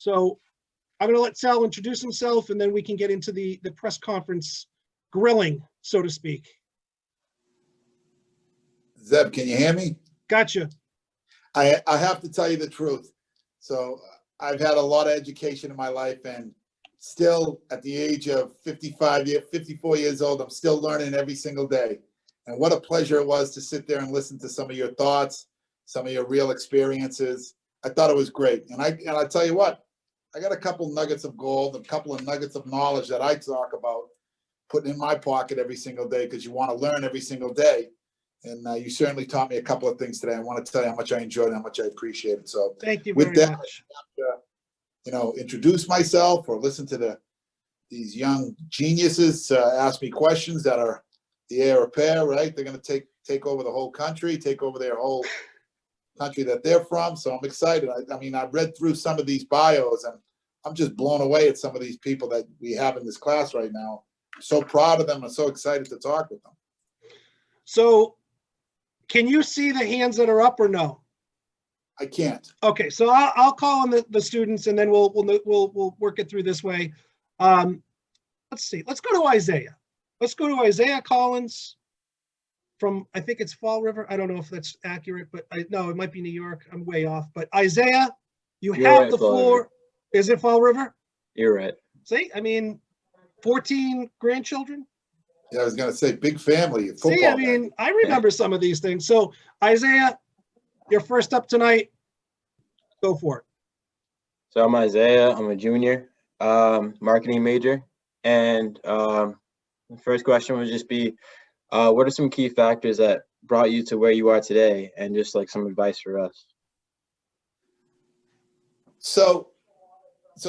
So I'm going to let Sal introduce himself, and then we can get into the press conference grilling, so to speak. Zeb, can you hear me? Gotcha. I have to tell you the truth. So I've had a lot of education in my life, and still at the age of 54 years old, I'm still learning every single day. And what a pleasure it was to sit there and listen to some of your thoughts, some of your real experiences. I thought it was great. And I tell you what, I got a couple nuggets of gold, a couple of nuggets of knowledge that I talk about putting in my pocket every single day, because you want to learn every single day. And you certainly taught me a couple of things today. I want to tell you how much I enjoyed it, how much I appreciate it. So thank you with very that, much. Introduce myself or listen to these young geniuses ask me questions that are the heir apparent, right? They're going to take over the whole country, take over their whole country that they're from. So I'm excited. I mean, I've read through some of these bios, and I'm just blown away at some of these people that we have in this class right now. I'm so proud of them and so excited to talk with them. So can you see the hands that are up or no? I can't. Okay, so I'll call on the students, and then we'll work it through this way. Let's see. Let's go to Isaiah. Let's go to Isaiah Collins from, I think it's Fall River. I don't know if that's accurate, but no, it might be New York. I'm way off. But Isaiah, you're have right, the floor. River. Is it Fall River? You're right. See, I mean, 14 grandchildren. Yeah, I was going to say big family. See, I mean, I remember some of these things. So Isaiah, you're first up tonight. Go for it. So I'm Isaiah. I'm a junior, marketing major. And the first question would just be, what are some key factors that brought you to where you are today, and just like some advice for us? So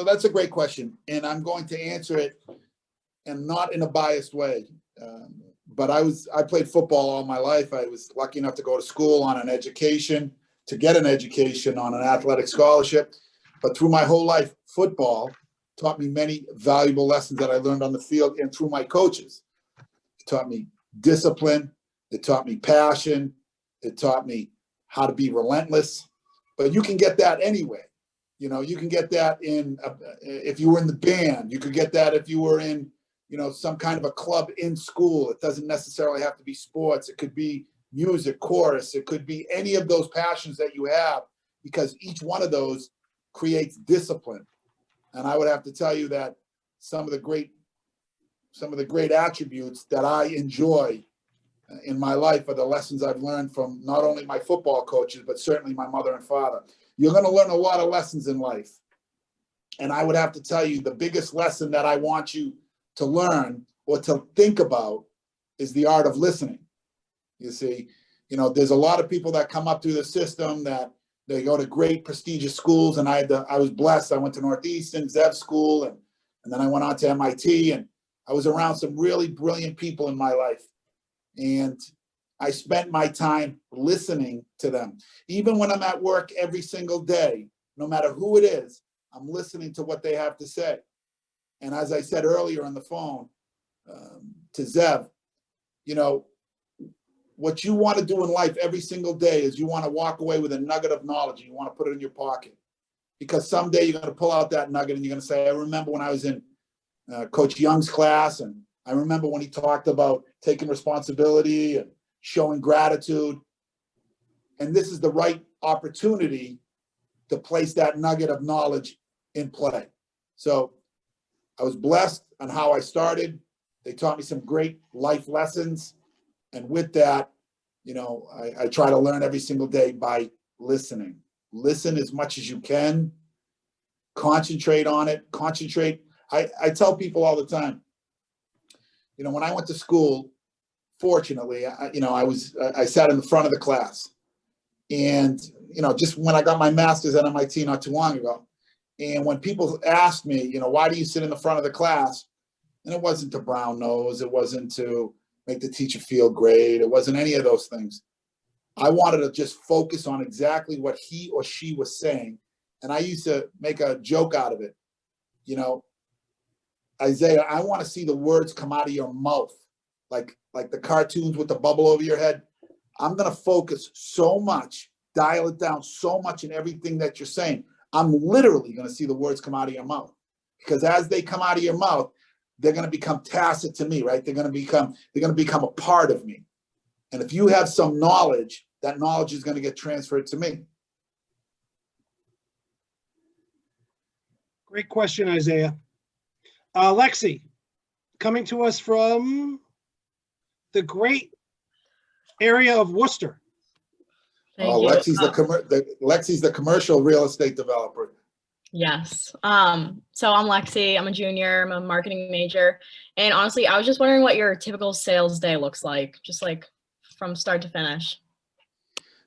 that's a great question, and I'm going to answer it, and not in a biased way. But I played football all my life. I was lucky enough to go to school on to get an education on an athletic scholarship. But through my whole life, football taught me many valuable lessons that I learned on the field and through my coaches. It taught me discipline. It taught me passion. It taught me how to be relentless. But you can get that anyway. You can get that if you were in the band. You could get that if you were in, some kind of a club in school. It doesn't necessarily have to be sports. It could be music, chorus. It could be any of those passions that you have, because each one of those creates discipline. And I would have to tell you that some of the great attributes that I enjoy in my life are the lessons I've learned from not only my football coaches, but certainly my mother and father. You're going to learn a lot of lessons in life. And I would have to tell you, the biggest lesson that I want you to learn or to think about is the art of listening. You see, there's a lot of people that come up through the system that they go to great prestigious schools. And I was blessed. I went to Northeastern, Zev School, and then I went on to MIT, and I was around some really brilliant people in my life. And I spent my time listening to them. Even when I'm at work every single day, no matter who it is, I'm listening to what they have to say. And as I said earlier on the phone to Zev, what you want to do in life every single day is you want to walk away with a nugget of knowledge, and you want to put it in your pocket. Because someday you're going to pull out that nugget and you're going to say, I remember when I was in Coach Young's class, and I remember when he talked about taking responsibility and showing gratitude. And this is the right opportunity to place that nugget of knowledge in play. So I was blessed on how I started. They taught me some great life lessons. And with that, I try to learn every single day by listening. Listen as much as you can. Concentrate on it. I tell people all the time, when I went to school, fortunately, I sat in the front of the class. And, just when I got my master's at MIT not too long ago, and when people asked me, why do you sit in the front of the class? And it wasn't to brown nose. It wasn't to make the teacher feel great. It wasn't any of those things. I wanted to just focus on exactly what he or she was saying. And I used to make a joke out of it. Isaiah, I want to see the words come out of your mouth, like the cartoons with the bubble over your head. I'm going to focus so much, dial it down so much in everything that you're saying. I'm literally going to see the words come out of your mouth, because as they come out of your mouth, they're going to become tacit to me, right? They're going to become a part of me. And if you have some knowledge, that knowledge is going to get transferred to me. Great question, Isaiah. Lexi, coming to us from the great area of Worcester. Thank Oh, you. Lexi's the commercial real estate developer. Yes. So I'm Lexi. I'm a junior. I'm a marketing major. And honestly, I was just wondering what your typical sales day looks like, just like from start to finish.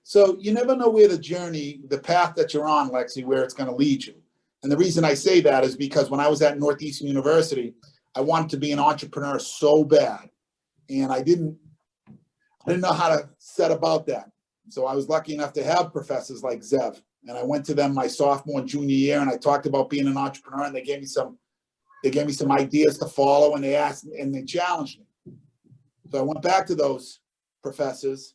So you never know where the path that you're on, Lexi, where it's going to lead you. And the reason I say that is because when I was at Northeastern University, I wanted to be an entrepreneur so bad. And I didn't know how to set about that. So I was lucky enough to have professors like Zev. And I went to them my sophomore and junior year, and I talked about being an entrepreneur, and they gave me some ideas to follow, and they challenged me. So I went back to those professors,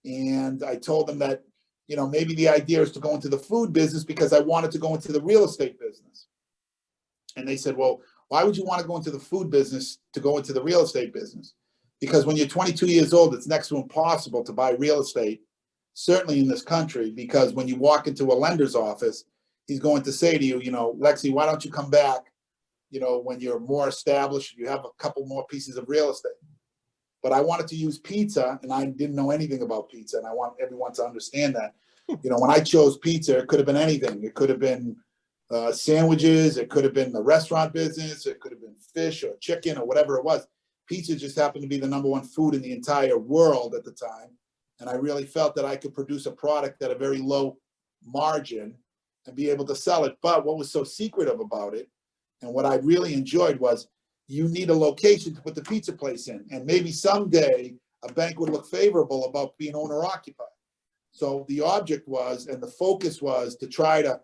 and I told them that, maybe the idea is to go into the food business because I wanted to go into the real estate business. And they said, well, why would you want to go into the food business to go into the real estate business? Because when you're 22 years old, it's next to impossible to buy real estate, certainly in this country, because when you walk into a lender's office, he's going to say to you, Lexi, why don't you come back, when you're more established, you have a couple more pieces of real estate. But I wanted to use pizza, and I didn't know anything about pizza, and I want everyone to understand that. When I chose pizza, it could have been anything. It could have been sandwiches, it could have been the restaurant business, it could have been fish or chicken or whatever it was. Pizza just happened to be the #1 food in the entire world at the time. And I really felt that I could produce a product at a very low margin and be able to sell it. But what was so secretive about it, and what I really enjoyed, was you need a location to put the pizza place in. And maybe someday a bank would look favorable about being owner occupied. So the object was, and the focus was, to try to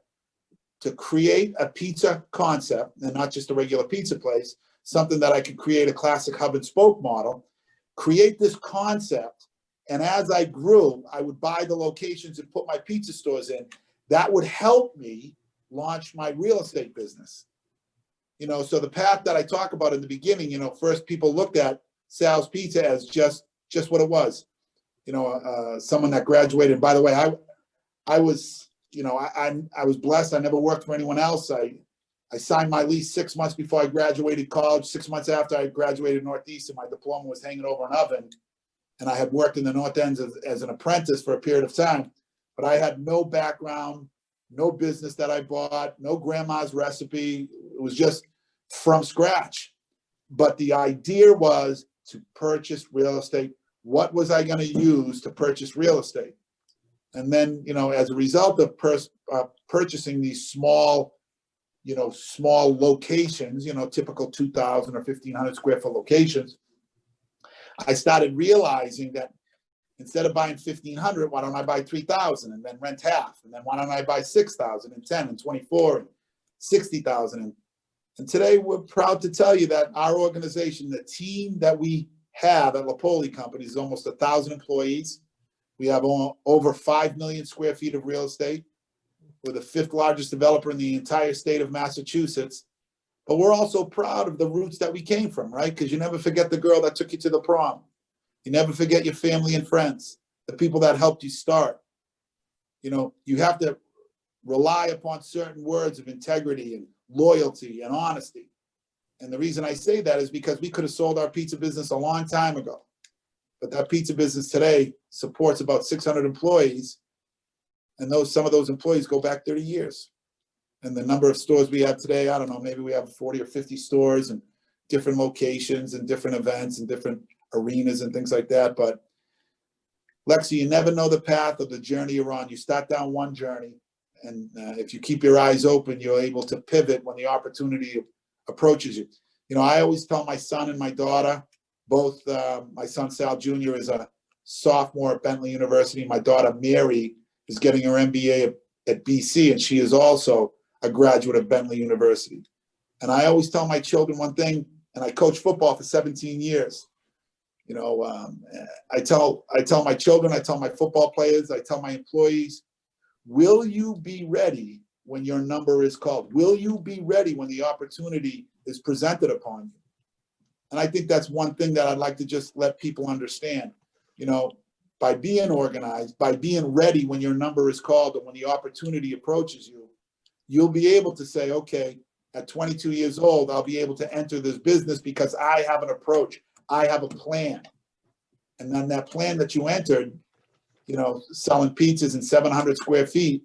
create a pizza concept, and not just a regular pizza place, something that I could create a classic hub and spoke model, create this concept. And as I grew, I would buy the locations and put my pizza stores in. That would help me launch my real estate business. So the path that I talk about in the beginning, first people looked at Sal's Pizza as just what it was. Someone that graduated. By the way, I was blessed. I never worked for anyone else. I signed my lease 6 months before I graduated college. 6 months after I graduated Northeastern, my diploma was hanging over an oven. And I had worked in the North End as an apprentice for a period of time, but I had no background, no business that I bought, no grandma's recipe. It was just from scratch. But the idea was to purchase real estate. What was I going to use to purchase real estate? And then, as a result of purchasing these small locations, typical 2,000 or 1,500 square foot locations, I started realizing that instead of buying 1,500, why don't I buy 3,000 and then rent half? And then why don't I buy 6,000 and 10 and 24 and 60,000? And today we're proud to tell you that our organization, the team that we have at Lupoli Companies, is almost 1,000 employees. We have over 5 million square feet of real estate. We're the 5th largest developer in the entire state of Massachusetts. But we're also proud of the roots that we came from, right? Because you never forget the girl that took you to the prom. You never forget your family and friends, the people that helped you start. You have to rely upon certain words of integrity and loyalty and honesty. And the reason I say that is because we could have sold our pizza business a long time ago. But that pizza business today supports about 600 employees. And some of those employees go back 30 years. And the number of stores we have today, I don't know, maybe we have 40 or 50 stores and different locations and different events and different arenas and things like that. But Lexi, you never know the path of the journey you're on. You start down one journey, and if you keep your eyes open, you're able to pivot when the opportunity approaches you. I always tell my son and my daughter, both my son Sal Jr. is a sophomore at Bentley University. My daughter Mary is getting her MBA at BC, and she is also a graduate of Bentley University. And I always tell my children one thing, and I coached football for 17 years. I tell my children, I tell my football players, I tell my employees, will you be ready when your number is called? Will you be ready when the opportunity is presented upon you? And I think that's one thing that I'd like to just let people understand. You know, by being organized, by being ready when your number is called and when the opportunity approaches you, you'll be able to say, okay, at 22 years old, I'll be able to enter this business because I have an approach. I have a plan. And then that plan that you entered, you know, selling pizzas in 700 square feet.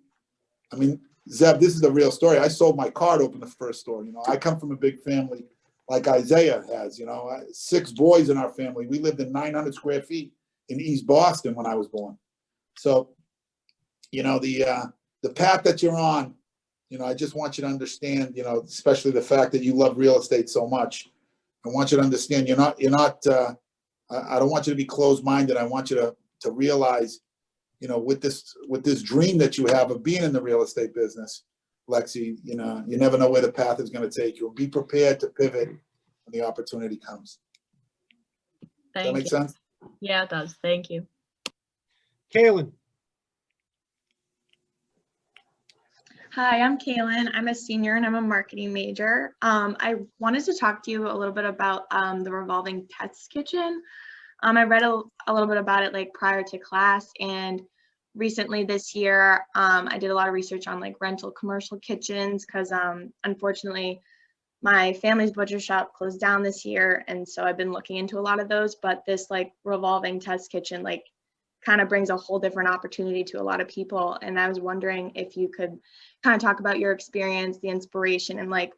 I mean, Zeb, this is a real story. I sold my car to open the first store. You know, I come from a big family like Isaiah has, you know, 6 boys in our family. We lived in 900 square feet in East Boston when I was born. So, you know, the path that you're on, you know, I just want you to understand, you know, especially the fact that you love real estate so much. I want you to understand you're not, I don't want you to be closed-minded. I want you to realize, you know, with this dream that you have of being in the real estate business, Lexi, you know, you never know where the path is going to take you. Be prepared to pivot when the opportunity comes. Does that make sense? Yeah, it does. Thank you. Kaylin. Hi, I'm Kaylin. I'm a senior and I'm a marketing major. I wanted to talk to you a little bit about the revolving test kitchen. I read a little bit about it like prior to class, and recently this year I did a lot of research on like rental commercial kitchens because unfortunately my family's butcher shop closed down this year, and so I've been looking into a lot of those. But this like revolving test kitchen like kind of brings a whole different opportunity to a lot of people, and I was wondering if you could kind of talk about your experience, the inspiration, and like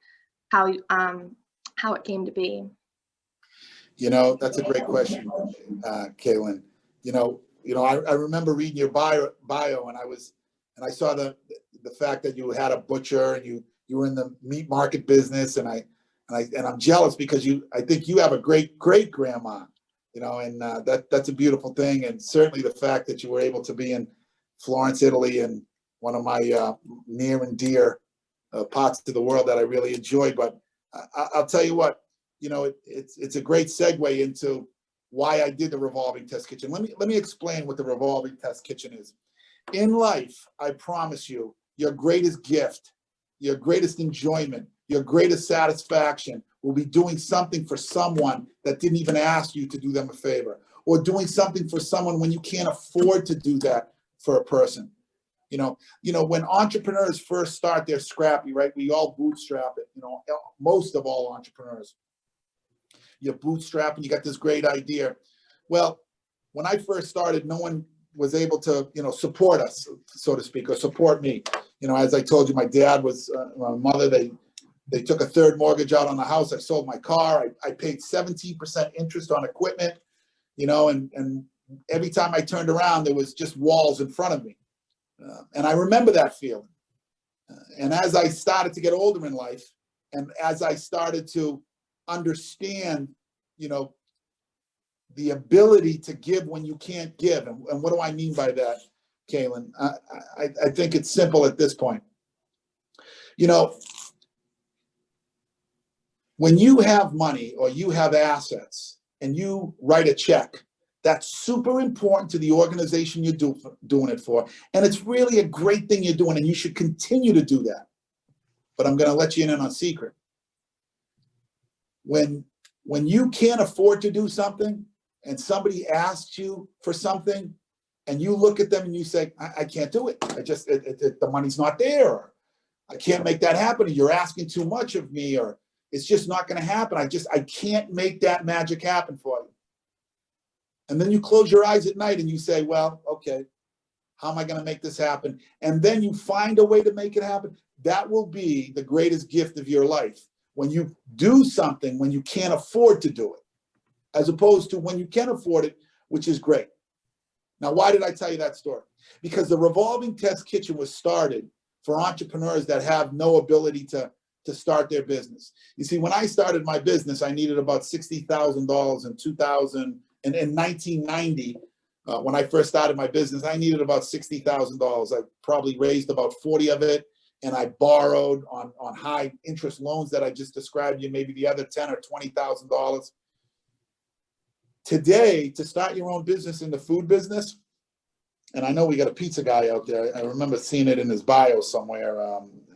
how it came to be. You know, that's a great question, Kaylin. You know, I remember reading your bio, and I saw the fact that you had a butcher and you were in the meat market business, and I'm jealous because I think you have a great grandma, you know, and that's a beautiful thing, and certainly the fact that you were able to be in Florence, Italy, and one of my near and dear parts of the world that I really enjoy. But I'll tell you what, you know, it's a great segue into why I did the revolving test kitchen. Let me explain what the revolving test kitchen is. In life, I promise you, your greatest gift, your greatest enjoyment, your greatest satisfaction will be doing something for someone that didn't even ask you to do them a favor, or doing something for someone when you can't afford to do that for a person. You know, when entrepreneurs first start, they're scrappy, right? We all bootstrap it, you know, most of all entrepreneurs. You bootstrap and you got this great idea. Well, when I first started, no one was able to, you know, support us, so to speak, or support me. You know, as I told you, my dad was, my mother, they took a third mortgage out on the house. I sold my car. I paid 17% interest on equipment, you know, and every time I turned around, there was just walls in front of me. And I remember that feeling. And as I started to get older in life, and as I started to understand, you know, the ability to give when you can't give. And what do I mean by that, Kaylin? I think it's simple at this point. You know, when you have money or you have assets and you write a check, that's super important to the organization you're doing it for. And it's really a great thing you're doing, and you should continue to do that. But I'm going to let you in on a secret. When you can't afford to do something and somebody asks you for something and you look at them and you say, I can't do it. The money's not there. Or, I can't make that happen. Or, you're asking too much of me, or it's just not going to happen. I can't make that magic happen for you. And then you close your eyes at night and you say, well, okay, how am I going to make this happen? And then you find a way to make it happen. That will be the greatest gift of your life. When you do something when you can't afford to do it, as opposed to when you can afford it, which is great. Now, why did I tell you that story? Because the revolving test kitchen was started for entrepreneurs that have no ability to start their business. You see, when I started my business, I needed about $60,000 in 1990. When I first started my business, I needed about $60,000. I probably raised about 40 of it, and I borrowed on high interest loans that I just described you, maybe the other $10,000 or $20,000. Today, to start your own business in the food business, and I know we got a pizza guy out there. I remember seeing it in his bio somewhere.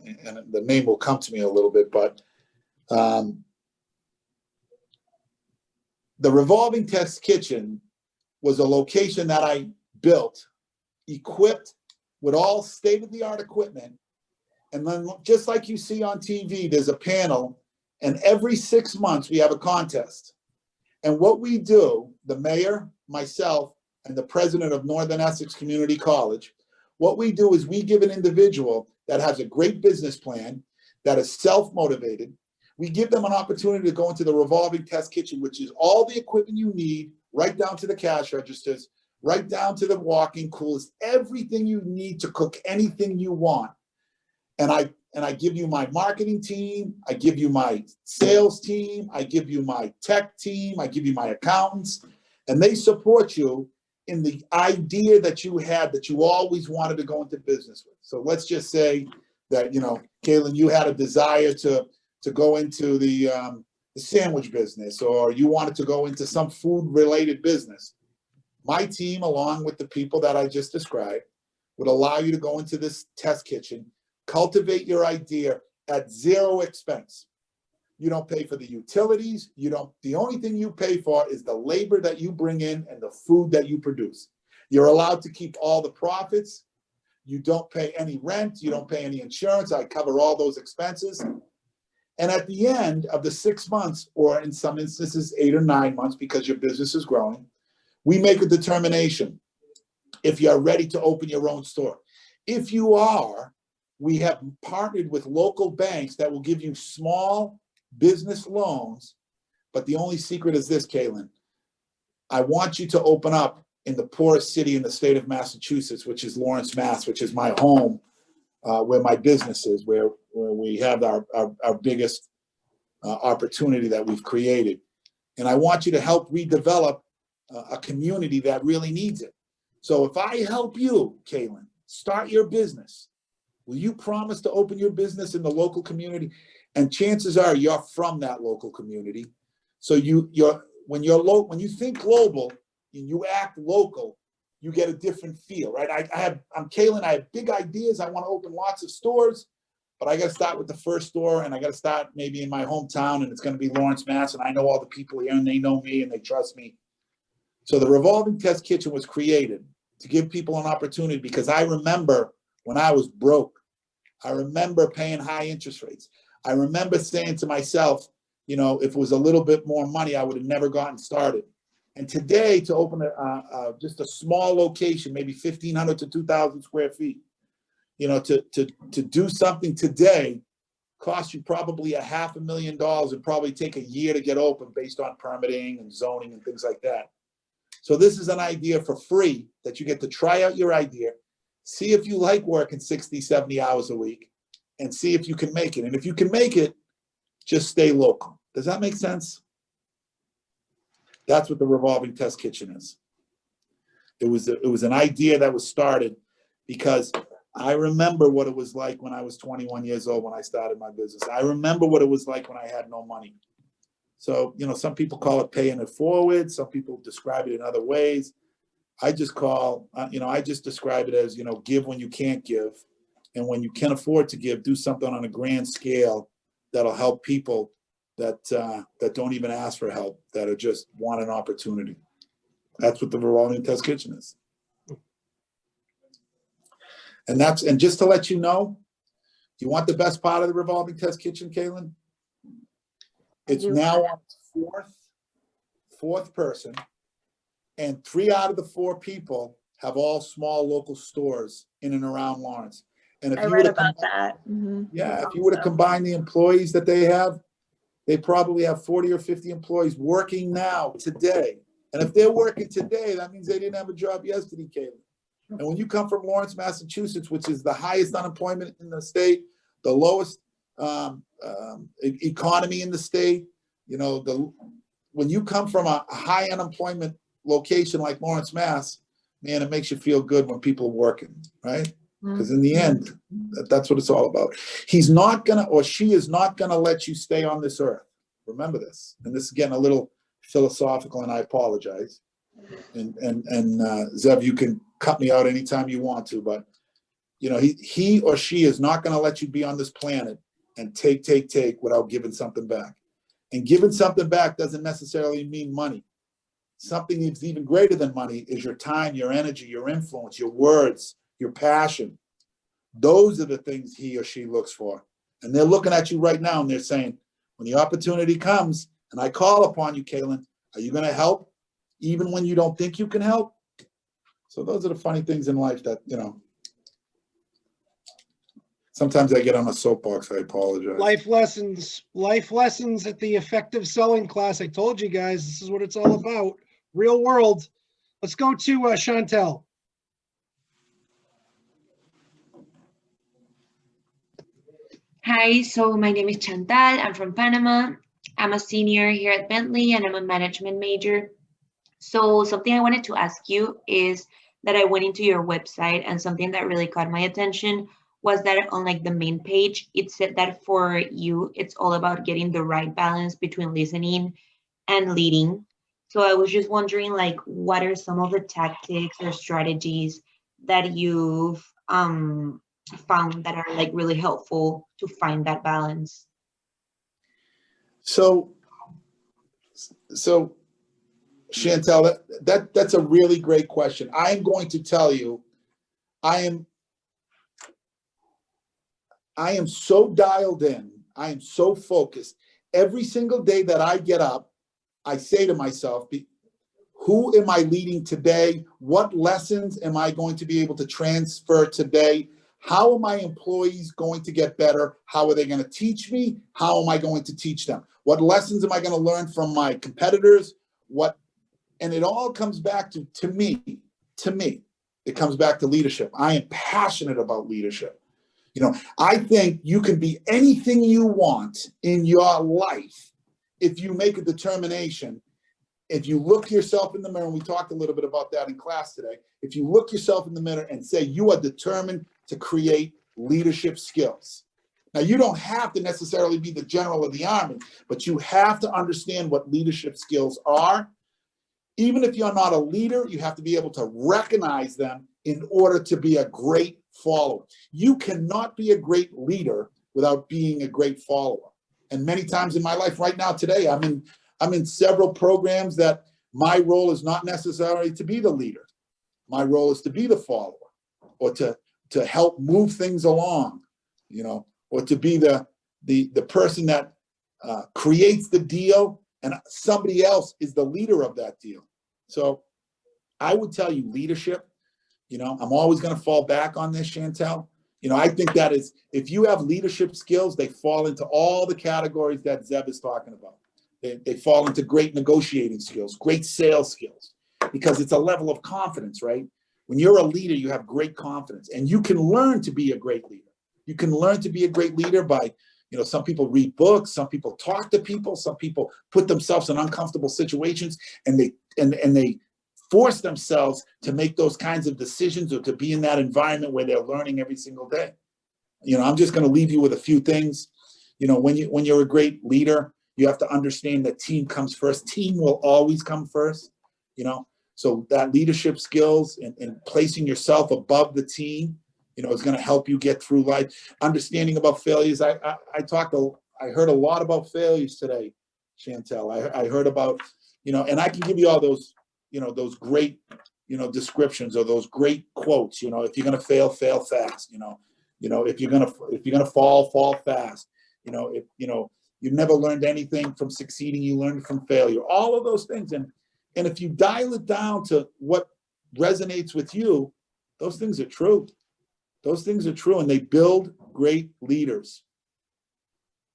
and the name will come to me a little bit, but the revolving test kitchen was a location that I built, equipped with all state-of-the-art equipment. And then just like you see on TV, there's a panel, and every 6 months we have a contest. And what we do, the mayor, myself, and the president of Northern Essex Community College, what we do is we give an individual that has a great business plan, that is self-motivated, we give them an opportunity to go into the revolving test kitchen, which is all the equipment you need, right down to the cash registers, right down to the walk-in coolers, everything you need to cook anything you want. And I give you my marketing team, I give you my sales team, I give you my tech team, I give you my accountants, and they support you in the idea that you had, that you always wanted to go into business with. So let's just say that, you know, Kaylin, you had a desire to go into the sandwich business, or you wanted to go into some food-related business. My team, along with the people that I just described, would allow you to go into this test kitchen, cultivate your idea at zero expense. You don't pay for the utilities. The only thing you pay for is the labor that you bring in and the food that you produce. You're allowed to keep all the profits. You don't pay any rent. You don't pay any insurance. I cover all those expenses. And at the end of the 6 months, or in some instances, 8 or 9 months, because your business is growing, we make a determination if you're ready to open your own store. If you are, we have partnered with local banks that will give you small business loans. But the only secret is this, Kaylin. I want you to open up in the poorest city in the state of Massachusetts, which is Lawrence, Mass., which is my home, where my business is, where we have our biggest opportunity that we've created. And I want you to help redevelop a community that really needs it. So if I help you, Kaylin, start your business, will you promise to open your business in the local community? And chances are you're from that local community. So when you think global and you act local, you get a different feel, right? I'm Kaylin, I have big ideas. I want to open lots of stores, but I got to start with the first store, and I got to start maybe in my hometown, and it's going to be Lawrence, Mass. And I know all the people here, and they know me, and they trust me. So the revolving test kitchen was created to give people an opportunity, because I remember when I was broke, I remember paying high interest rates. I remember saying to myself, you know, if it was a little bit more money, I would have never gotten started. And today, to open just a small location, maybe 1,500 to 2,000 square feet, you know, to do something today costs you probably $500,000 and probably take a year to get open based on permitting and zoning and things like that. So this is an idea for free that you get to try out your idea, see if you like working 60, 70 hours a week, and see if you can make it. And if you can make it, just stay local. Does that make sense? That's what the revolving test kitchen is. It was an idea that was started because I remember what it was like when I was 21 years old when I started my business. I remember what it was like when I had no money. So, you know, some people call it paying it forward. Some people describe it in other ways. I just describe it as, you know, give when you can't give. And when you can afford to give, do something on a grand scale that'll help people that don't even ask for help, that are just want an opportunity. That's what the revolving test kitchen is. And just to let you know, you want the best part of the revolving test kitchen, Kaylin? It's now on its fourth person, and 3 out of the 4 people have all small local stores in and around Lawrence. And if I read about that. Mm-hmm. Yeah, if you were to combine the employees that they have, they probably have 40 or 50 employees working now, today. And if they're working today, that means they didn't have a job yesterday, Kaylin. And when you come from Lawrence, Massachusetts, which is the highest unemployment in the state, the lowest economy in the state, you know, when you come from a high unemployment location like Lawrence, Mass., man, it makes you feel good when people are working, right? Because in the end, that's what it's all about. He's not gonna, or she is not gonna let you stay on this earth. Remember this. And this is getting a little philosophical, and I apologize. And Zev, you can cut me out anytime you want to, but You know, he or she is not going to let you be on this planet and take without giving something back. And giving something back doesn't necessarily mean money. Something that's even greater than money is your time, your energy, your influence, your words, your passion. Those are the things he or she looks for. And they're looking at you right now and they're saying, when the opportunity comes and I call upon you, Kaylin, are you going to help even when you don't think you can help? So those are the funny things in life that, you know, sometimes I get on a soapbox. I apologize. Life lessons at the effective selling class. I told you guys, this is what it's all about. Real world. Let's go to Chantel. Hi, so my name is Chantal. I'm from Panama. I'm a senior here at Bentley and I'm a management major. So something I wanted to ask you is that I went into your website and something that really caught my attention was that on like the main page, it said that for you, it's all about getting the right balance between listening and leading. So I was just wondering, like, what are some of the tactics or strategies that you've found that are like really helpful to find that balance? So Chantel, that's a really great question. I'm going to tell you, I am so dialed in. I am so focused. Every single day that I get up, I say to myself, who am I leading today? What lessons am I going to be able to transfer today? How are my employees going to get better? How are they going to teach me? How am I going to teach them? What lessons am I going to learn from my competitors? And it all comes back to me, it comes back to leadership. I am passionate about leadership. You know, I think you can be anything you want in your life if you make a determination. If you look yourself in the mirror, and we talked a little bit about that in class today, if you look yourself in the mirror and say you are determined to create leadership skills. Now, you don't have to necessarily be the general of the army, but you have to understand what leadership skills are. Even if you're not a leader, you have to be able to recognize them in order to be a great follower. You cannot be a great leader without being a great follower. And many times in my life right now today, I'm in several programs that my role is not necessarily to be the leader. My role is to be the follower, or to help move things along, you know, or to be the person that creates the deal and somebody else is the leader of that deal. So I would tell you leadership, you know, I'm always going to fall back on this, Chantel. You know, I think that is, if you have leadership skills, they fall into all the categories that Zeb is talking about. They fall into great negotiating skills, great sales skills, because it's a level of confidence, right? When you're a leader, you have great confidence, and you can learn to be a great leader. You can learn to be a great leader by, you know, some people read books, some people talk to people, some people put themselves in uncomfortable situations, and they force themselves to make those kinds of decisions or to be in that environment where they're learning every single day. You know, I'm just going to leave you with a few things. You know, when you're a great leader, you have to understand that team comes first. Team will always come first, you know. So that leadership skills and placing yourself above the team, you know, is going to help you get through life. Understanding about failures. I heard a lot about failures today, Chantel. I heard about, you know, and I can give you all those, you know, those great, you know, descriptions or those great quotes. You know, if you're going to fail, fail fast. You know, if you're going to fall, fall fast. You know, if you know you've never learned anything from succeeding, you learned from failure. All of those things, and if you dial it down to what resonates with you, those things are true. Those things are true, and they build great leaders.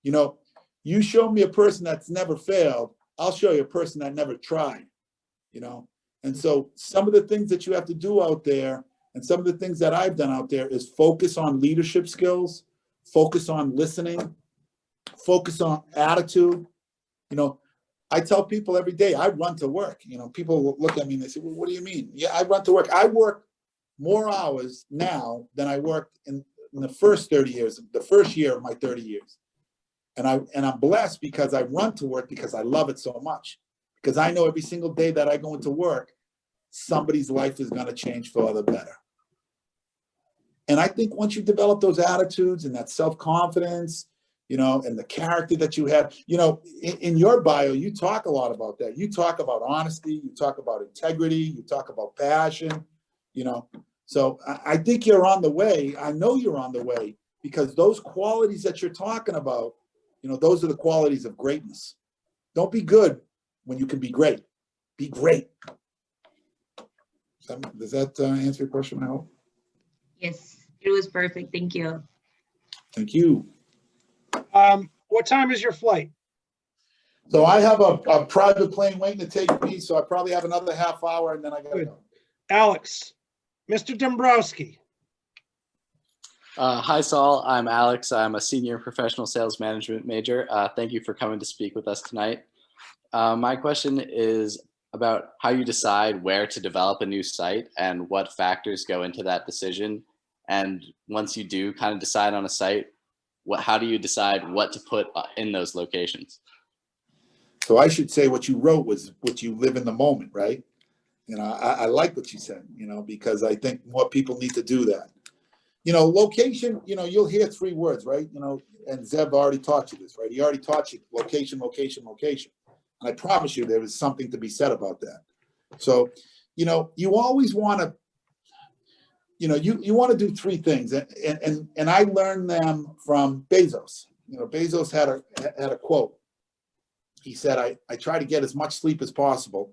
You know, you show me a person that's never failed, I'll show you a person that never tried, you know? And so some of the things that you have to do out there, and some of the things that I've done out there, is focus on leadership skills, focus on listening, focus on attitude. You know, I tell people every day, I run to work. You know, people look at me and they say, well, what do you mean? Yeah, I run to work. I work more hours now than I worked in the first 30 years, the first year of my 30 years. And I'm blessed because I run to work because I love it so much. Because I know every single day that I go into work, somebody's life is going to change for the better. And I think once you develop those attitudes and that self-confidence, you know, and the character that you have, you know, in your bio, you talk a lot about that. You talk about honesty, you talk about integrity, you talk about passion, you know. So I think you're on the way. I know you're on the way, because those qualities that you're talking about, you know, those are the qualities of greatness. Don't be good when you can be great. Be great. Does that answer your question, I hope? Yes, it was perfect. Thank you. Thank you. What time is your flight? So I have a private plane waiting to take me, so I probably have another half hour and then I gotta Good. go. Alex, Mr. Dombrowski. Hi, Saul. I'm Alex. I'm a senior professional sales management major. Thank you for coming to speak with us tonight. My question is about how you decide where to develop a new site and what factors go into that decision. And once you do kind of decide on a site, how do you decide what to put in those locations? So I should say what you wrote was what you live in the moment, right? You know, I like what you said, you know, because I think more people need to do that. You know, location, you know, you'll hear 3 words, right? You know, and Zeb already taught you this, right? He already taught you location, location, location. And I promise you there is something to be said about that. So, you know, you always want to, you know, you want to do 3 things. And I learned them from Bezos. You know, Bezos had a quote. He said, I try to get as much sleep as possible.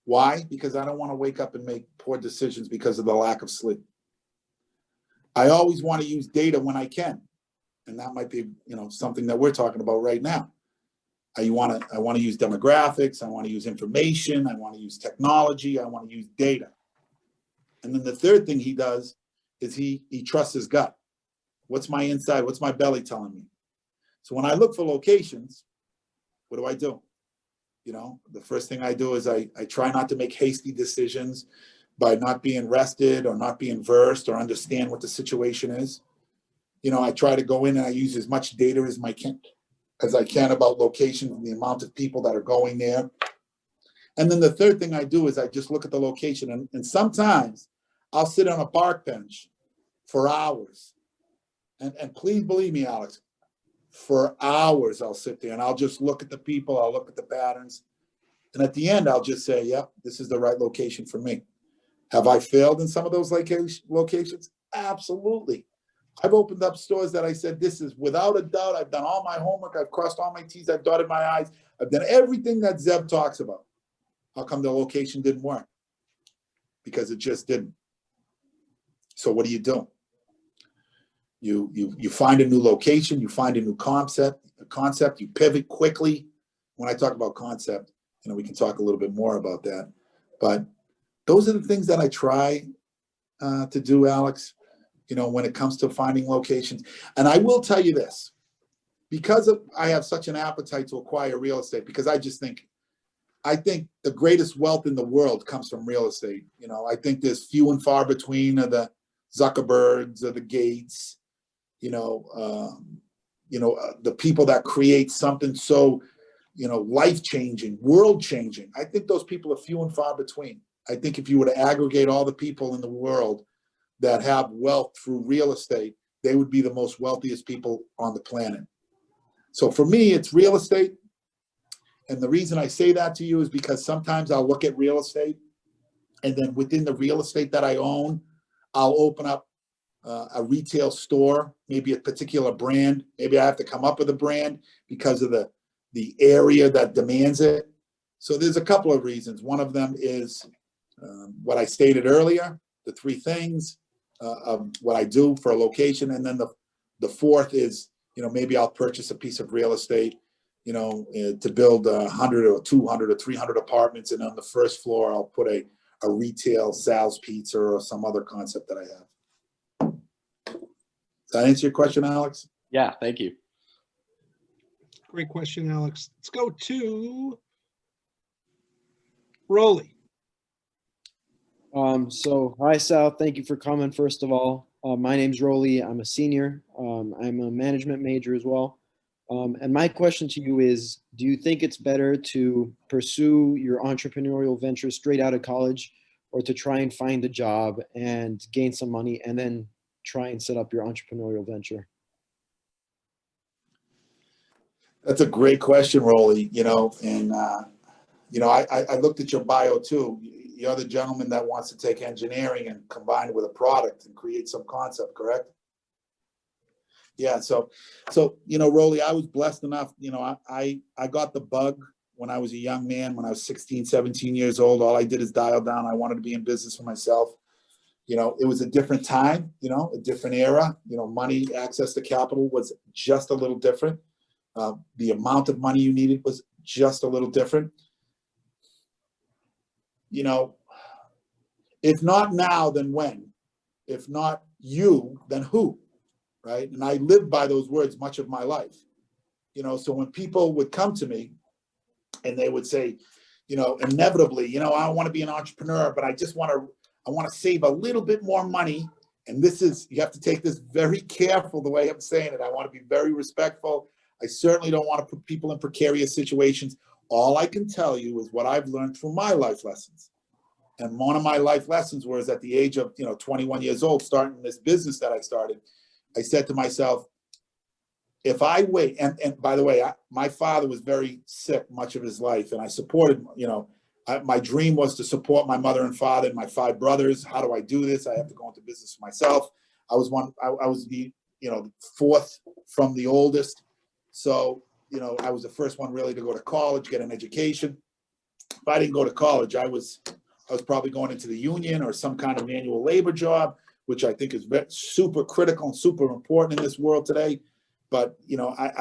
Why? Because I don't want to wake up and make poor decisions because of the lack of sleep. I always want to use data when I can. And that might be, you know, something that we're talking about right now. I want to use demographics. I want to use information. I want to use technology. I want to use data. And then the 3rd thing he does is he trusts his gut. What's my inside? What's my belly telling me? So when I look for locations, what do? You know, the first thing I do is I try not to make hasty decisions by not being rested or not being versed or understand what the situation is. You know, I try to go in and I use as much data as I can about locations and the amount of people that are going there. And then the 3rd thing I do is I just look at the location, and sometimes I'll sit on a park bench for hours. And please believe me, Alex, for hours I'll sit there and I'll just look at the people, I'll look at the patterns. And at the end, I'll just say, yep, this is the right location for me. Have I failed in some of those locations? Absolutely. I've opened up stores that I said, this is without a doubt, I've done all my homework, I've crossed all my T's, I've dotted my I's, I've done everything that Zeb talks about. How come the location didn't work? Because it just didn't. So what do? You find a new location, you find a new concept, you pivot quickly. When I talk about concept, you know, we can talk a little bit more about that. But those are the things that I try to do, Alex, you know, when it comes to finding locations. And I will tell you this, because I have such an appetite to acquire real estate, because I think the greatest wealth in the world comes from real estate. You know, I think there's few and far between of the Zuckerbergs or the Gates, the people that create something so, you know, life-changing, world-changing. I think those people are few and far between. I think if you were to aggregate all the people in the world that have wealth through real estate, they would be the most wealthiest people on the planet. So for me, it's real estate. And the reason I say that to you is because sometimes I'll look at real estate, and then within the real estate that I own, I'll open up a retail store, maybe a particular brand. Maybe I have to come up with a brand because of the area that demands it. So there's a couple of reasons. One of them is what I stated earlier, the 3 things of what I do for a location. And then the 4th is, you know, maybe I'll purchase a piece of real estate, you know, to build 100 or 200 or 300 apartments. And on the first floor, I'll put a retail Sal's Pizza or some other concept that I have. Does that answer your question, Alex? Yeah, thank you. Great question, Alex. Let's go to Rolly. Hi, Sal. Thank you for coming, first of all. My name's Rolly. I'm a senior. I'm a management major as well. And my question to you is, do you think it's better to pursue your entrepreneurial venture straight out of college, or to try and find a job and gain some money and then try and set up your entrepreneurial venture? That's a great question, Rolly, and I looked at your bio too. You're the gentleman that wants to take engineering and combine it with a product and create some concept, correct? Yeah, so Rolly, I was blessed enough, I got the bug when I was a young man, when I was 16, 17 years old. All I did is dial down. I wanted to be in business for myself. It was a different time, a different era. Money, access to capital was just a little different. The amount of money you needed was just a little different. If not now, then when? If not you, then who? Right? And I lived by those words much of my life. So when people would come to me and they would say, inevitably, I want to be an entrepreneur, but I want to save a little bit more money. And you have to take this very careful the way I'm saying it. I want to be very respectful. I certainly don't want to put people in precarious situations. All I can tell you is what I've learned from my life lessons. And one of my life lessons was at the age of 21 years old, starting this business that I started. I said to myself, if I wait, and by the way, my father was very sick much of his life, and I supported, my dream was to support my mother and father and my 5 brothers. How do I do this? I have to go into business for myself. I was the 4th from the oldest. So, I was the first one really to go to college, get an education. If I didn't go to college, I was probably going into the union or some kind of manual labor job, which I think is super critical and super important in this world today. But,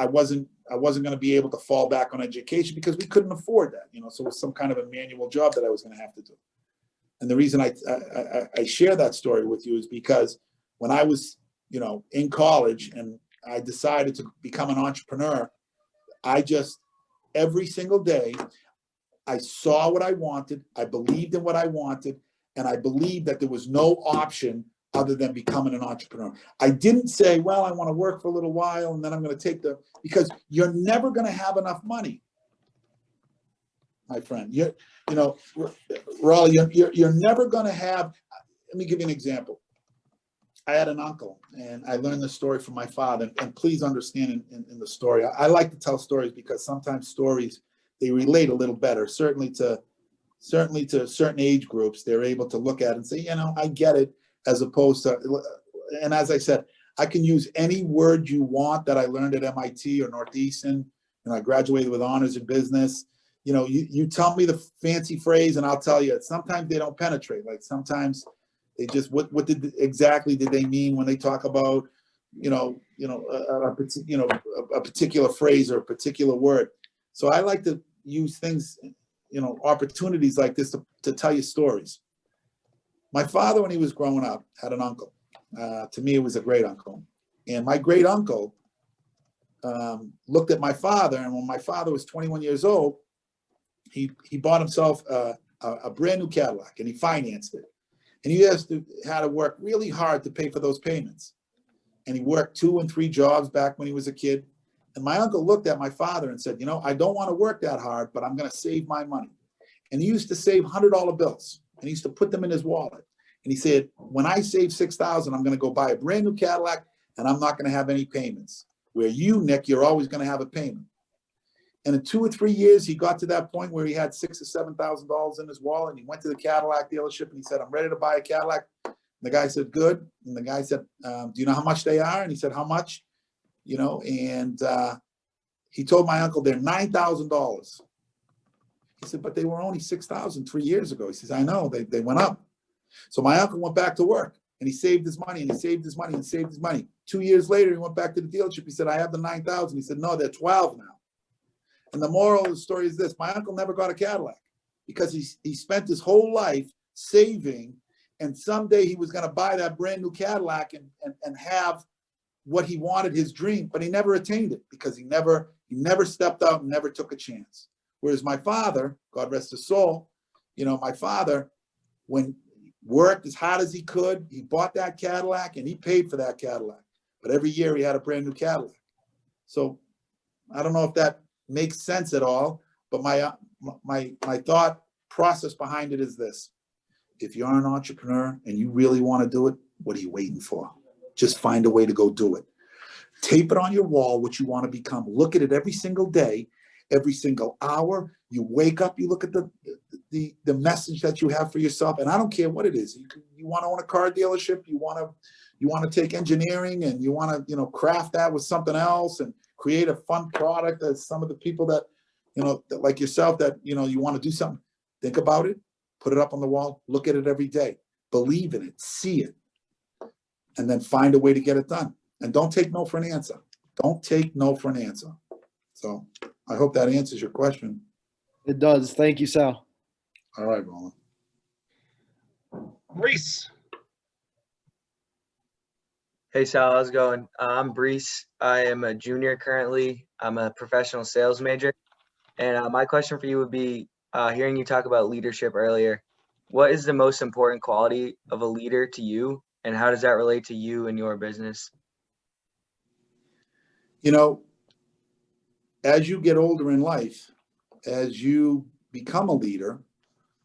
I wasn't going to be able to fall back on education because we couldn't afford that, so it was some kind of a manual job that I was going to have to do. And the reason I share that story with you is because when I was, in college and I decided to become an entrepreneur, every single day, I saw what I wanted, I believed in what I wanted, and I believed that there was no option other than becoming an entrepreneur. I didn't say, well, I want to work for a little while and then I'm going to take because you're never going to have enough money, my friend. Raleigh, you're never going to have, let me give you an example. I had an uncle, and I learned this story from my father, and please understand in the story. I like to tell stories because sometimes stories, they relate a little better, certainly to certain age groups. They're able to look at it and say, I get it, as opposed to, and as I said, I can use any word you want that I learned at MIT or Northeastern, and I graduated with honors in business. You tell me the fancy phrase and I'll tell you, sometimes they don't penetrate. Like sometimes they just, what exactly did they mean when they talk about, a particular phrase or a particular word. So I like to use things, opportunities like this to tell you stories. My father, when he was growing up, had an uncle. To me, it was a great uncle. And my great uncle looked at my father, and when my father was 21 years old, he bought himself a brand new Cadillac, and he financed it. And he had to work really hard to pay for those payments. And he worked 2 and 3 jobs back when he was a kid. And my uncle looked at my father and said, I don't want to work that hard, but I'm going to save my money. And he used to save $100 bills, and he used to put them in his wallet. And he said, when I save $6,000, I'm going to go buy a brand new Cadillac, and I'm not going to have any payments. Where you, Nick, you're always going to have a payment. And in 2 or 3 years, he got to that point where he had $6,000 or $7,000 in his wallet, and he went to the Cadillac dealership and he said, I'm ready to buy a Cadillac. And the guy said, good. And the guy said, do you know how much they are? And he said, how much? And he told my uncle they're $9,000. He said, but they were only 6,000 3 years ago. He says, I know, they went up. So my uncle went back to work, and he saved his money, and he saved his money, and saved his money. 2 years later, he went back to the dealership. He said, I have the 9,000. He said, no, they're 12 now. And the moral of the story is this: my uncle never got a Cadillac because he spent his whole life saving, and someday he was going to buy that brand new Cadillac and have what he wanted, his dream, but he never attained it because he never stepped out and never took a chance. Whereas my father, God rest his soul, my father, when worked as hard as he could, he bought that Cadillac and he paid for that Cadillac. But every year he had a brand new Cadillac. So I don't know if that makes sense at all, but my thought process behind it is this: if you're an entrepreneur and you really want to do it, what are you waiting for? Just find a way to go do it. Tape it on your wall, what you want to become. Look at it every single day, every single hour. You wake up, you look at the message that you have for yourself. And I don't care what it is. You want to own a car dealership, you want to take engineering, and you want to, craft that with something else and create a fun product that some of the people that, that like yourself, that, you want to do something. Think about it, put it up on the wall, look at it every day, believe in it, see it, and then find a way to get it done. And don't take no for an answer. Don't take no for an answer. So I hope that answers your question. It does. Thank you, Sal. All right, Roland. Reese. Hey Sal, how's it going? I'm Brees. I am a junior currently. I'm a professional sales major. And my question for you would be, hearing you talk about leadership earlier, what is the most important quality of a leader to you? And how does that relate to you and your business? As you get older in life, as you become a leader,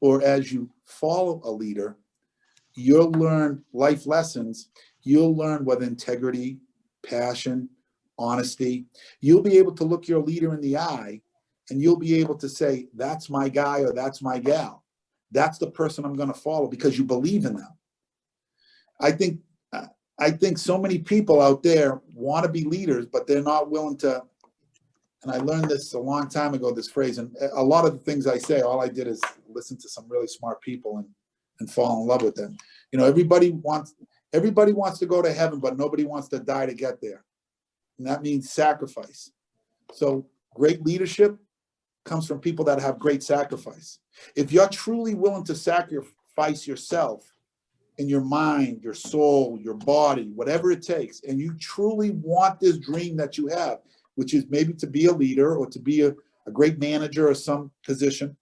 or as you follow a leader, you'll learn life lessons. You'll learn with integrity, passion, honesty. You'll be able to look your leader in the eye, and you'll be able to say, that's my guy or that's my gal. That's the person I'm going to follow, because you believe in them. I think so many people out there want to be leaders, but they're not willing to. And I learned this a long time ago, this phrase, and a lot of the things I say, all I did is listen to some really smart people and fall in love with them. Everybody wants to go to heaven, but nobody wants to die to get there. And that means sacrifice. So great leadership comes from people that have great sacrifice. If you're truly willing to sacrifice yourself in your mind, your soul, your body, whatever it takes, and you truly want this dream that you have, which is maybe to be a leader or to be a great manager or some position,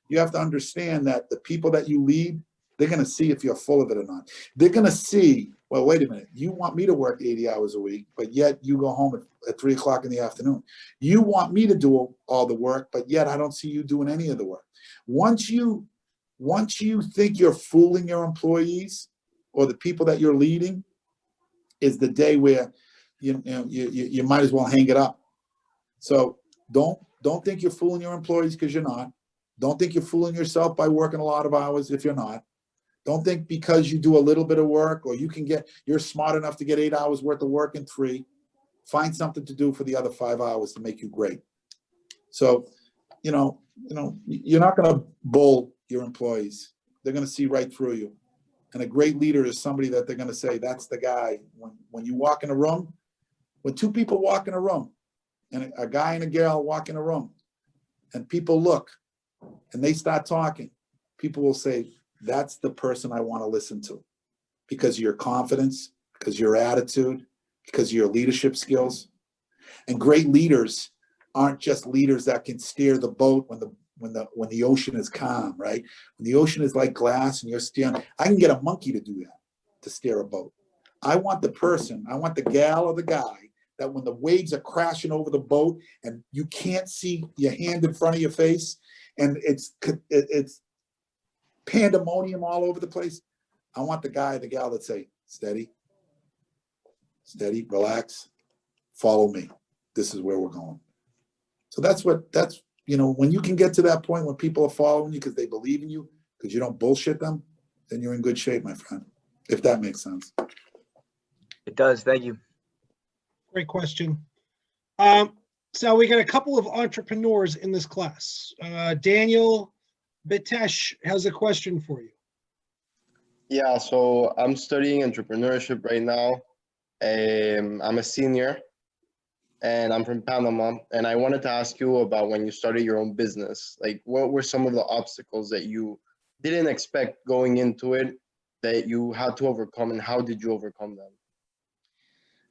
you have to understand that the people that you lead, they're going to see if you're full of it or not. They're going to see, well, wait a minute, you want me to work 80 hours a week, but yet you go home at 3 o'clock in the afternoon. You want me to do all the work, but yet I don't see you doing any of the work. Once you think you're fooling your employees or the people that you're leading, is the day where you might as well hang it up. So don't think you're fooling your employees, because you're not. Don't think you're fooling yourself by working a lot of hours if you're not. Don't think because you do a little bit of work, or you're smart enough to get 8 hours worth of work in 3. Find something to do for the other 5 hours to make you great. So, you're not going to bull your employees. They're going to see right through you. And a great leader is somebody that they're going to say, that's the guy. When you walk in a room, when 2 people walk in a room, and a guy and a gal walk in a room, and people look, and they start talking, people will say, that's the person I want to listen to, because of your confidence, because of your attitude, because of your leadership skills. And great leaders aren't just leaders that can steer the boat when the ocean is calm, right? When the ocean is like glass and you're steering, I can get a monkey to do that, to steer a boat. I want the gal or the guy that when the waves are crashing over the boat and you can't see your hand in front of your face and it's pandemonium all over the place, I want the guy or the gal that say, steady, relax, follow me. This is where we're going. So that's when you can get to that point when people are following you because they believe in you, because you don't bullshit them, then you're in good shape, my friend, if that makes sense. It does. Thank you. Great question. So we got a couple of entrepreneurs in this class. Daniel Bitesh has a question for you. Yeah, so I'm studying entrepreneurship right now. I'm a senior and I'm from Panama. And I wanted to ask you about when you started your own business. Like, what were some of the obstacles that you didn't expect going into it that you had to overcome, and how did you overcome them?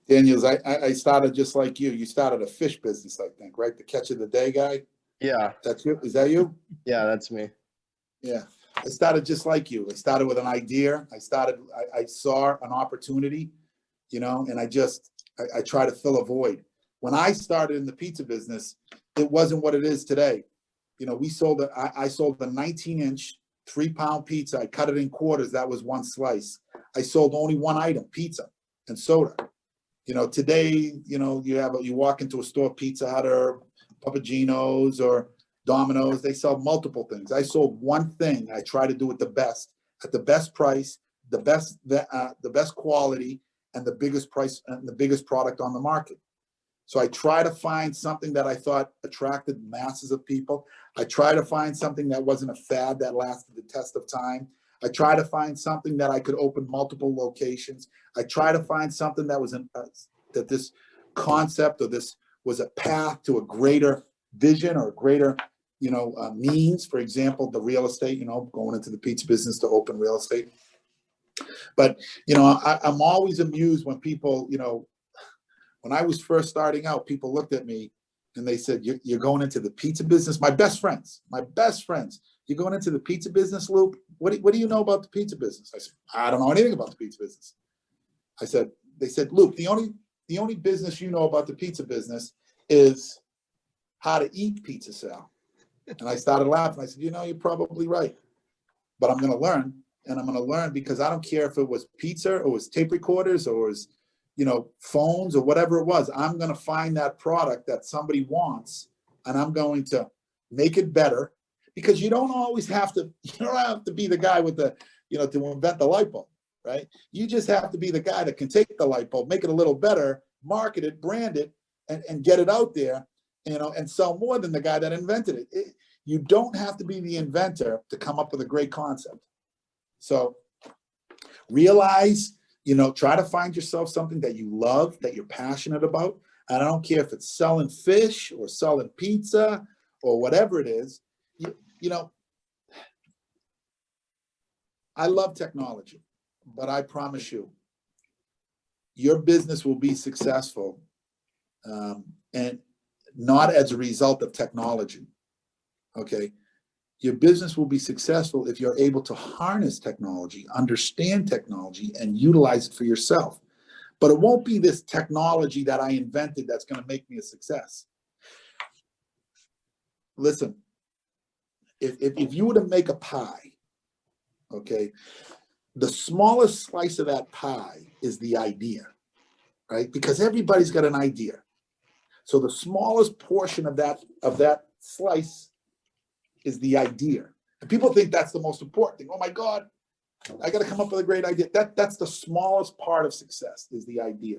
Daniels, I started just like you. You started a fish business, I think, right? The catch of the day guy? Yeah. That's you? Is that you? Yeah, that's me. Yeah. I started just like you. I started with an idea. I saw an opportunity, and I try to fill a void. When I started in the pizza business, it wasn't what it is today. I sold a 19-inch, 3-pound pizza. I cut it in quarters. That was one slice. I sold only one item, pizza. and soda. You know, today, you know, you walk into a store, Pizza Hut or Papagino's or Domino's, they sell multiple things. I sold one thing. I try to do it the best, at the best price, the best quality, and the biggest price and the biggest product on the market. So I try to find something that I thought attracted masses of people. I try to find something that wasn't a fad that lasted the test of time. I try to find something that I could open multiple locations. I try to find something that was that this concept or this was a path to a greater vision or a greater, means. For example, the real estate, going into the pizza business to open real estate. But, I'm always amused when people, when I was first starting out, people looked at me and they said, you're going into the pizza business? My best friends, you're going into the pizza business, Luke? What do you know about the pizza business? I said, I don't know anything about the pizza business. They said, Luke, the only business you know about the pizza business is how to eat pizza, Sal. And I started laughing. I said, you're probably right, but I'm going to learn. And I'm going to learn because I don't care if it was pizza or it was tape recorders or it was, phones or whatever it was. I'm going to find that product that somebody wants and I'm going to make it better, because you don't have to be the guy with the, to invent the light bulb, right? You just have to be the guy that can take the light bulb, make it a little better, market it, brand it, and get it out there, and sell more than the guy that invented it. You don't have to be the inventor to come up with a great concept. So realize, try to find yourself something that you love, that you're passionate about. And I don't care if it's selling fish or selling pizza or whatever it is. I love technology, but I promise you, your business will be successful, and not as a result of technology. Okay. Your business will be successful if you're able to harness technology, understand technology, and utilize it for yourself. But it won't be this technology that I invented that's going to make me a success. Listen, if you were to make a pie, okay, the smallest slice of that pie is the idea, right? Because everybody's got an idea. So the smallest portion of that slice is the idea. And people think that's the most important thing. Oh my God, I got to come up with a great idea. That's the smallest part of success, is the idea.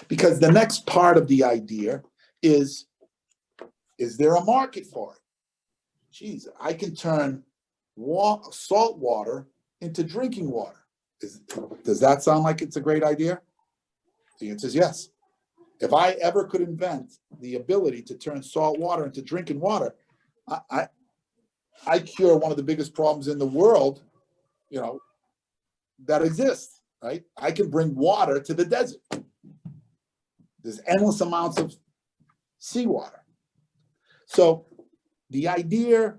Because the next part of the idea is there a market for it? Geez, I can turn salt water into drinking water. Does that sound like it's a great idea? The answer is yes. If I ever could invent the ability to turn salt water into drinking water, I cure one of the biggest problems in the world, that exists, right? I can bring water to the desert. There's endless amounts of seawater. So the idea,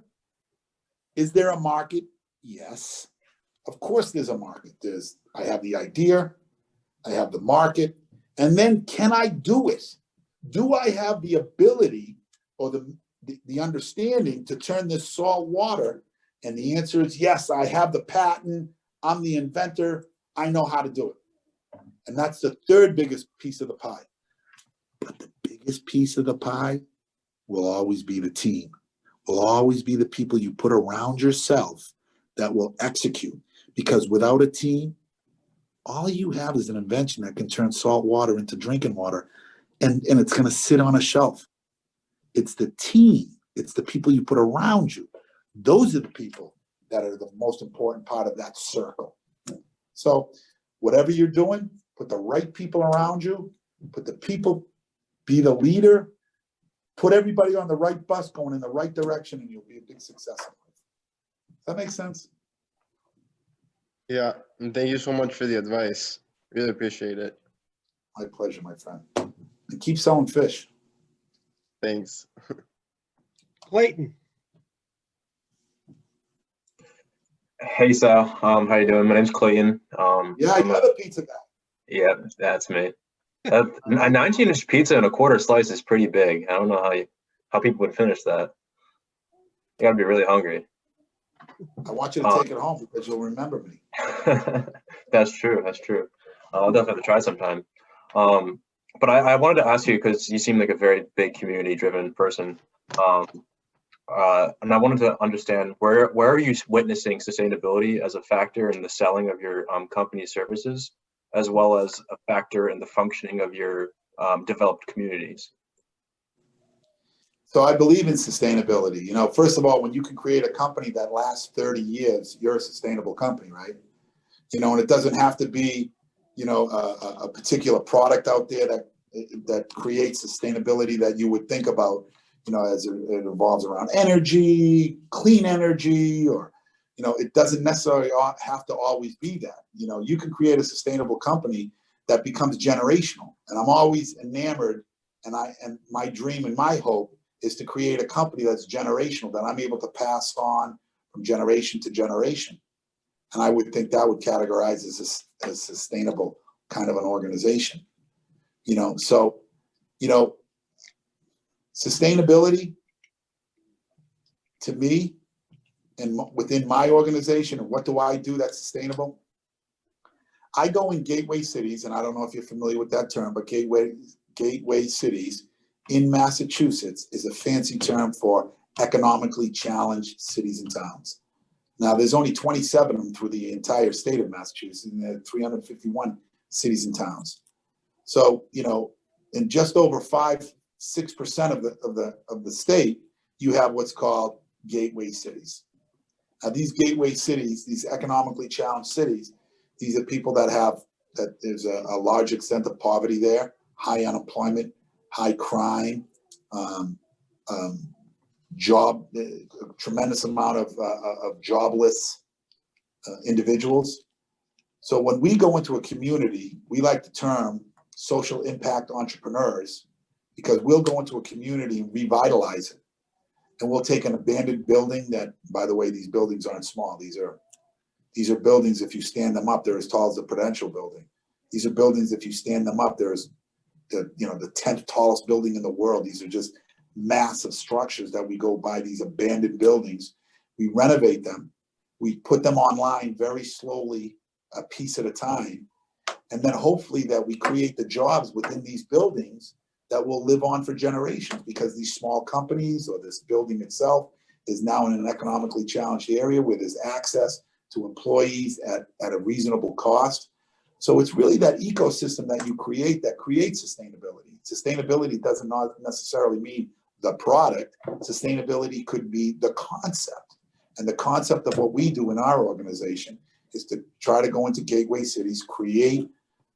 is there a market? Yes, of course there's a market. I have the idea, I have the market, and then can I do it? Do I have the ability or the understanding to turn this salt water? And the answer is yes, I have the patent, I'm the inventor, I know how to do it. And that's the third biggest piece of the pie. But the biggest piece of the pie will always be the team, will always be the people you put around yourself that will execute. Because without a team, all you have is an invention that can turn salt water into drinking water, and it's going to sit on a shelf. It's the team. It's the people you put around you. Those are the people that are the most important part of that circle. So whatever you're doing, put the right people around you, be the leader, put everybody on the right bus going in the right direction, and you'll be a big success in life. Does that make sense? Yeah, and thank you so much for the advice. Really appreciate it. My pleasure, my friend. And keep selling fish. Thanks. Clayton. Hey Sal, how you doing? My name's Clayton. Yeah, I'm you're the pizza guy. Yeah, that's me. A 19-inch pizza and a quarter slice is pretty big. I don't know how people would finish that. You gotta be really hungry. I want you to take it home because you'll remember me. That's true. That's true. I'll definitely have to try sometime. But I wanted to ask you, because you seem like a very big community-driven person. And I wanted to understand where are you witnessing sustainability as a factor in the selling of your company services, as well as a factor in the functioning of your developed communities? So I believe in sustainability. You know, first of all, when you can create a company that lasts 30 years, you're a sustainable company, right? You know, and it doesn't have to be, you know, a particular product out there that creates sustainability that you would think about, you know, as it revolves around energy, clean energy, or, you know, it doesn't necessarily have to always be that. You know, you can create a sustainable company that becomes generational. And I'm always enamored, and my dream and my hope is to create a company that's generational, that I'm able to pass on from generation to generation. And I would think that would categorize as a sustainable kind of an organization. You know, so, you know, sustainability to me and within my organization, and what do I do that's sustainable? I go in gateway cities, and I don't know if you're familiar with that term, but gateway cities in Massachusetts is a fancy term for economically challenged cities and towns. Now, there's only 27 of them through the entire state of Massachusetts, and there are 351 cities and towns. So, you know, in just over 5-6% of the state, you have what's called gateway cities. Now, these gateway cities, these economically challenged cities, these are people that there's a large extent of poverty there, high unemployment, high crime, a tremendous amount of jobless individuals. So when we go into a community, we like the term social impact entrepreneurs, because we'll go into a community and revitalize it. And we'll take an abandoned building that, by the way, these buildings aren't small. These are buildings, if you stand them up, they're as tall as the Prudential building. These are buildings, if you stand them up, there's the 10th tallest building in the world. These are just massive structures that we go by, these abandoned buildings. We renovate them. We put them online very slowly, a piece at a time. And then hopefully that we create the jobs within these buildings that will live on for generations, because these small companies or this building itself is now in an economically challenged area where there's access to employees at a reasonable cost. So it's really that ecosystem that you create that creates sustainability. Sustainability doesn't not necessarily mean the product. Sustainability could be the concept. And the concept of what we do in our organization is to try to go into gateway cities, create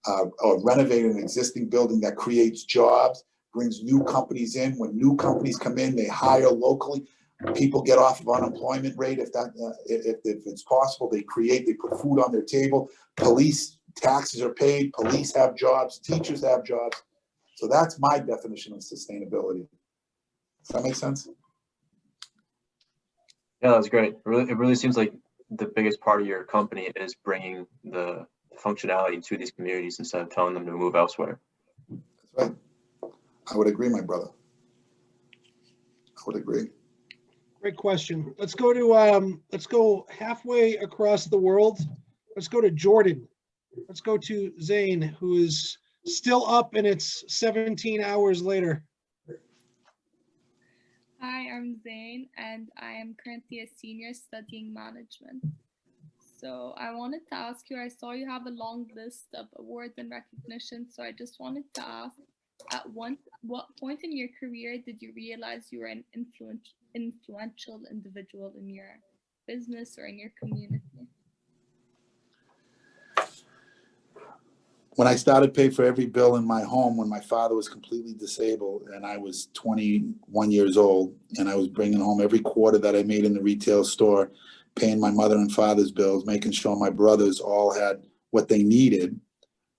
or renovate an existing building that creates jobs, brings new companies in. When new companies come in, they hire locally. People get off of unemployment rate if it's possible. They put food on their table. Police taxes are paid. Police have jobs. Teachers have jobs. So that's my definition of sustainability. Does that make sense? Yeah, that's great. It really seems like the biggest part of your company is bringing the functionality to these communities instead of telling them to move elsewhere. That's right. I would agree, my brother. I would agree. Great question. Let's go halfway across the world. Let's go to Jordan. Let's go to Zane, who is still up, and it's 17 hours later. Hi, I'm Zane, and I am currently a senior studying management. So I wanted to ask you, I saw you have a long list of awards and recognition, so I just wanted to ask, what point in your career did you realize you were an influential individual in your business or in your community? When I started paying for every bill in my home, when my father was completely disabled and I was 21 years old, and I was bringing home every quarter that I made in the retail store, paying my mother and father's bills, making sure my brothers all had what they needed,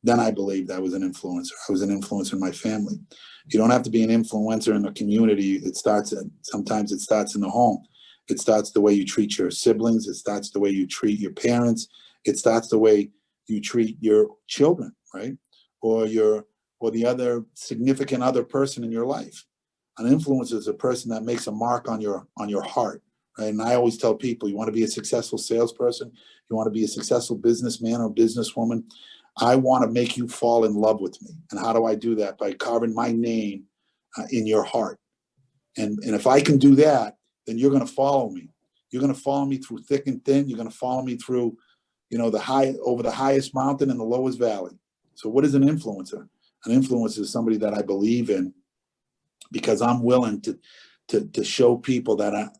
then I believed I was an influencer. I was an influencer in my family. You don't have to be an influencer in the community. Sometimes it starts in the home. It starts the way you treat your siblings. It starts the way you treat your parents. It starts the way you treat your children, right? Or the other significant other person in your life. An influencer is a person that makes a mark on your heart, right? And I always tell people, you want to be a successful salesperson, you want to be a successful businessman or businesswoman, I want to make you fall in love with me. And how do I do that? By carving my name in your heart. And if I can do that, then you're going to follow me. You're going to follow me through thick and thin. You're going to follow me through, over the highest mountain and the lowest valley. So what is an influencer? An influencer is somebody that I believe in because I'm willing to show people that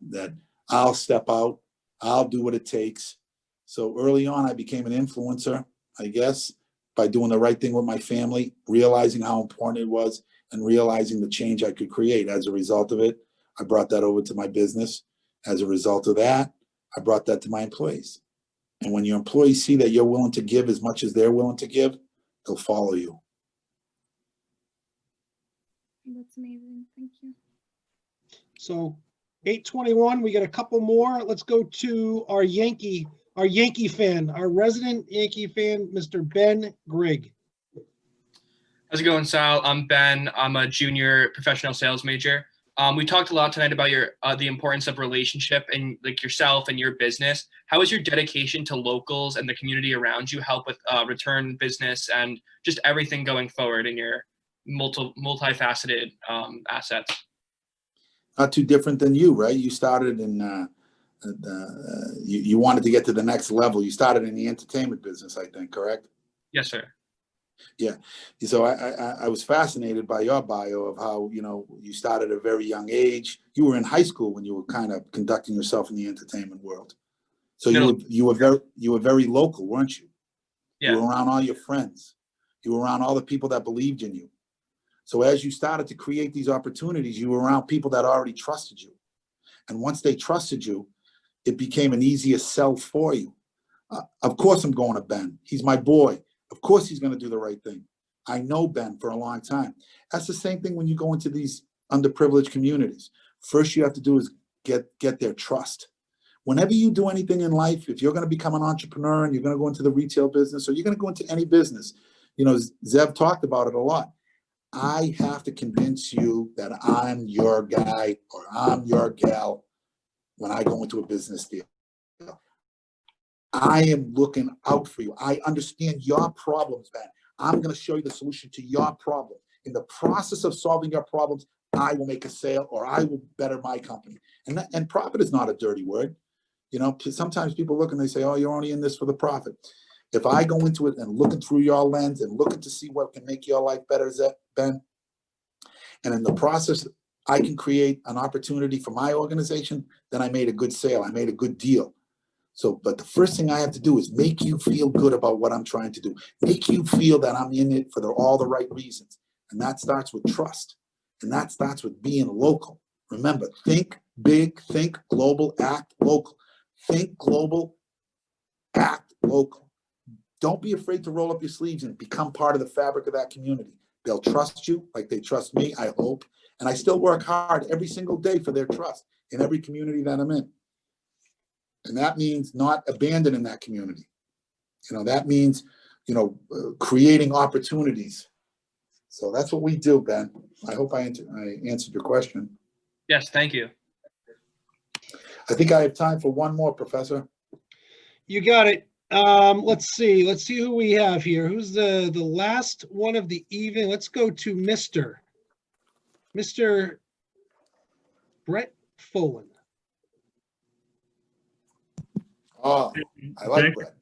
I'll step out, I'll do what it takes. So early on, I became an influencer, I guess, by doing the right thing with my family, realizing how important it was, and realizing the change I could create. As a result of it, I brought that over to my business. As a result of that, I brought that to my employees. And when your employees see that you're willing to give as much as they're willing to give, they'll follow you. That's amazing. Thank you. So 8:21, we got a couple more. Let's go to our Yankee fan, our resident Yankee fan, Mr. Ben Grigg. How's it going, Sal? I'm Ben. I'm a junior professional sales major. We talked a lot tonight about the importance of relationship and like yourself and your business. How is your dedication to locals and the community around you help with return business and just everything going forward in your multifaceted assets? Not too different than you, right? You started in, you wanted to get to the next level. You started in the entertainment business, I think, correct? Yes, sir. Yeah. So I was fascinated by your bio of how, you started at a very young age. You were in high school when you were kind of conducting yourself in the entertainment world. So you were very local, weren't you? Yeah. You were around all your friends. You were around all the people that believed in you. So as you started to create these opportunities, you were around people that already trusted you. And once they trusted you, it became an easier sell for you. Of course I'm going to Ben. He's my boy. Of course he's going to do the right thing. I know Ben for a long time. That's the same thing when you go into these underprivileged communities. First you have to do is get their trust. Whenever you do anything in life, if you're going to become an entrepreneur and you're going to go into the retail business or you're going to go into any business, Zev talked about it a lot. I have to convince you that I'm your guy or I'm your gal when I go into a business deal. I am looking out for you. I understand your problems, Ben. I'm going to show you the solution to your problem. In the process of solving your problems, I will make a sale or I will better my company. And profit is not a dirty word. Sometimes people look and they say, oh, you're only in this for the profit. If I go into it and looking through your lens and looking to see what can make your life better, Ben, and in the process, I can create an opportunity for my organization, then I made a good sale. I made a good deal. So, but the first thing I have to do is make you feel good about what I'm trying to do. Make you feel that I'm in it for all the right reasons. And that starts with trust. And that starts with being local. Remember, think big, think global, act local. Think global, act local. Don't be afraid to roll up your sleeves and become part of the fabric of that community. They'll trust you like they trust me, I hope. And I still work hard every single day for their trust in every community that I'm in. And that means not abandoning that community. That means, creating opportunities. So that's what we do, Ben. I hope I answered your question. Yes, thank you. I think I have time for one more, Professor. You got it. Let's see who we have here. Who's the last one of the evening? Let's go to Mr. Brett Folan. Oh, I like Brett.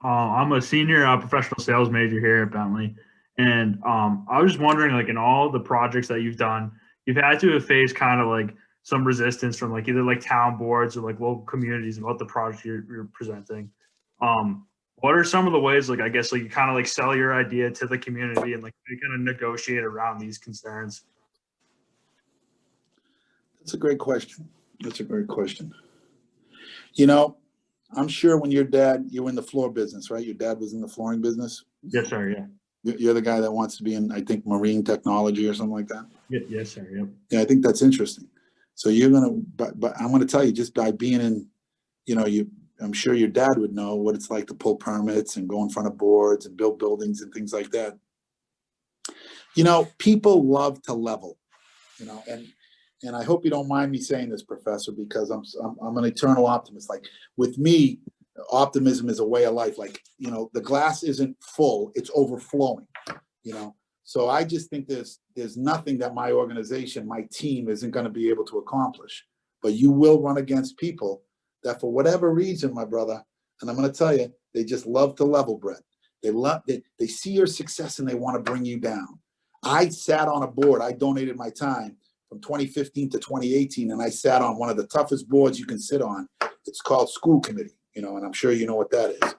I'm a senior professional sales major here at Bentley. And I was just wondering, like, in all the projects that you've done, you've had to have faced kind of like some resistance from like either like town boards or like local communities about the project you're presenting. What are some of the ways, like, I guess, like you kind of like sell your idea to the community and like you kind of negotiate around these concerns? That's a great question. I'm sure when you were in the floor business, right? Your dad was in the flooring business? Yes, sir, yeah. You're the guy that wants to be in, I think, marine technology or something like that? Yes, sir, yep. Yeah, I think that's interesting. So but I'm going to tell you, just by being in, I'm sure your dad would know what it's like to pull permits and go in front of boards and build buildings and things like that. People love to level, and I hope you don't mind me saying this, Professor, because I'm an eternal optimist. Like with me, Optimism is a way of life. Like, you know, the glass isn't full, it's overflowing, you know? So I just think there's nothing that my organization, my team isn't going to be able to accomplish. But you will run against people that for whatever reason, my brother, and I'm going to tell you, they just love to level, Brett. They see your success and they want to bring you down. I sat on a board, I donated my time from 2015 to 2018, and I sat on one of the toughest boards you can sit on. It's called school committee, you know, and I'm sure you know what that is.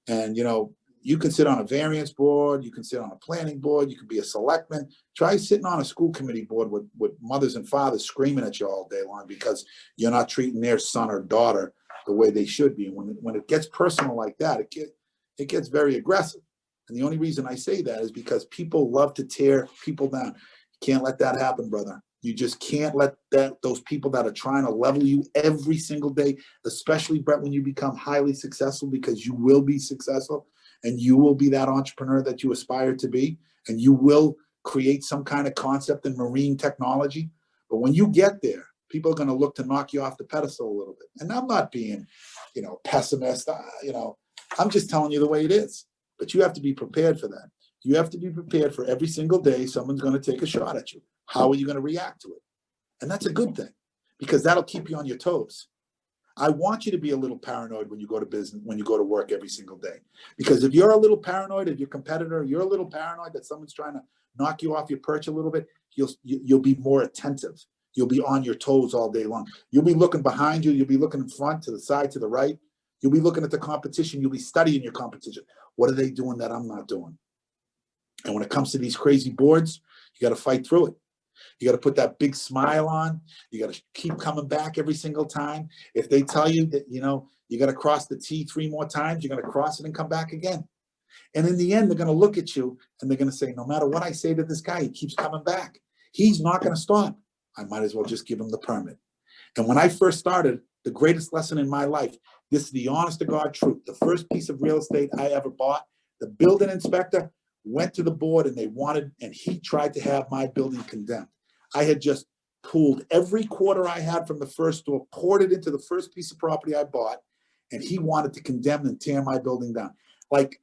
And, you know, you can sit on a variance board, you can sit on a planning board, you can be a selectman. Try sitting on a school committee board with mothers and fathers screaming at you all day long because you're not treating their son or daughter the way they should be. And when it gets personal like that, it gets very aggressive. And the only reason I say that is because people love to tear people down. You can't let that happen, brother. You just can't let those people that are trying to level you every single day, especially, Brett, when you become highly successful, because you will be successful and you will be that entrepreneur that you aspire to be, and you will create some kind of concept in marine technology. But when you get there, people are going to look to knock you off the pedestal a little bit. And I'm not being, you know, pessimist, you know, I'm just telling you the way it is. But you have to be prepared for that. You have to be prepared for every single day someone's going to take a shot at you. How are you going to react to it? And that's a good thing, because that'll keep you on your toes. I want you to be a little paranoid when you go to business, when you go to work every single day. Because if you're a little paranoid, if your competitor, you're a little paranoid that someone's trying to knock you off your perch a little bit, you'll be more attentive. You'll be on your toes all day long. You'll be looking behind you. You'll be looking in front, to the side, to the right. You'll be looking at the competition. You'll be studying your competition. What are they doing that I'm not doing? And when it comes to these crazy boards, you got to fight through it. You got to put that big smile on. You got to keep coming back every single time. If they tell you that, you know, you got to cross the T 3 more times, you're going to cross it and come back again. And in the end, they're going to look at you and they're going to say, no matter what I say to this guy, he keeps coming back. He's not going to stop. I might as well just give him the permit. And when I first started, the greatest lesson in my life, this is the honest to God truth. The first piece of real estate I ever bought, the building inspector went to the board and he tried to have my building condemned. I had just pulled every quarter I had from the first store, poured it into the first piece of property I bought, and he wanted to condemn and tear my building down. Like,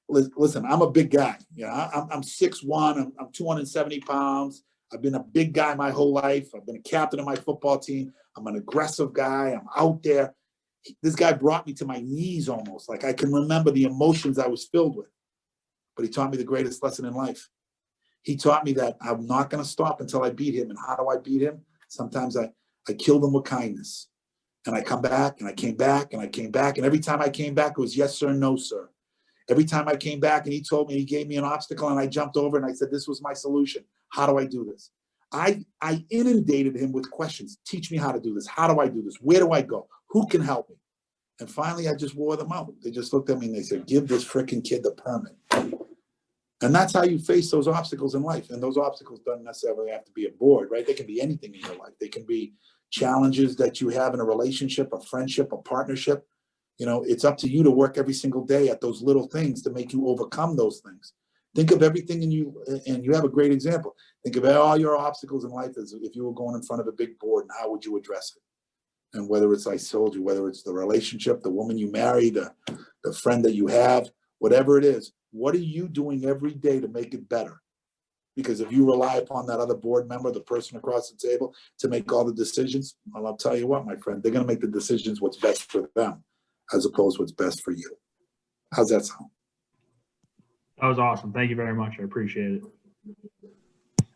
listen, I'm a big guy. You know, I'm 6'1", I'm 270 pounds. I've been a big guy my whole life. I've been a captain of my football team. I'm an aggressive guy. I'm out there. This guy brought me to my knees almost. Like, I can remember the emotions I was filled with. But he taught me the greatest lesson in life. He taught me that I'm not going to stop until I beat him. And how do I beat him? Sometimes I killed him with kindness. And I come back, and I came back, and I came back. And every time I came back, it was yes, sir, no, sir. Every time I came back and he told me, he gave me an obstacle, and I jumped over and I said, this was my solution. How do I do this? I inundated him with questions. Teach me how to do this. How do I do this? Where do I go? Who can help me? And finally, I just wore them out. They just looked at me and they said, give this freaking kid the permit. And that's how you face those obstacles in life. And those obstacles don't necessarily have to be a board, right? They can be anything in your life. They can be challenges that you have in a relationship, a friendship, a partnership. You know, it's up to you to work every single day at those little things to make you overcome those things. Think of everything in you, and you have a great example. Think of all your obstacles in life as if you were going in front of a big board, and how would you address it? And whether it's, I told you, whether it's the relationship, the woman you marry, the friend that you have, whatever it is, what are you doing every day to make it better? Because if you rely upon that other board member, the person across the table, to make all the decisions, well, I'll tell you what, my friend, they're going to make the decisions what's best for them, as opposed to what's best for you. How's that sound? That was awesome. Thank you very much. I appreciate it.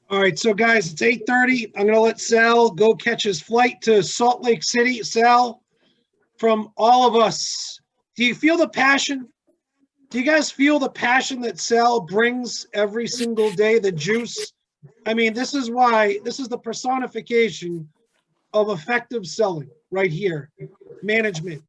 All right, so guys, it's 8:30. I'm going to let Sal go catch his flight to Salt Lake City. Sal, from all of us, do you feel the passion? Do you guys feel the passion that Sal brings every single day, the juice? I mean, this is the personification of effective selling right here. Management,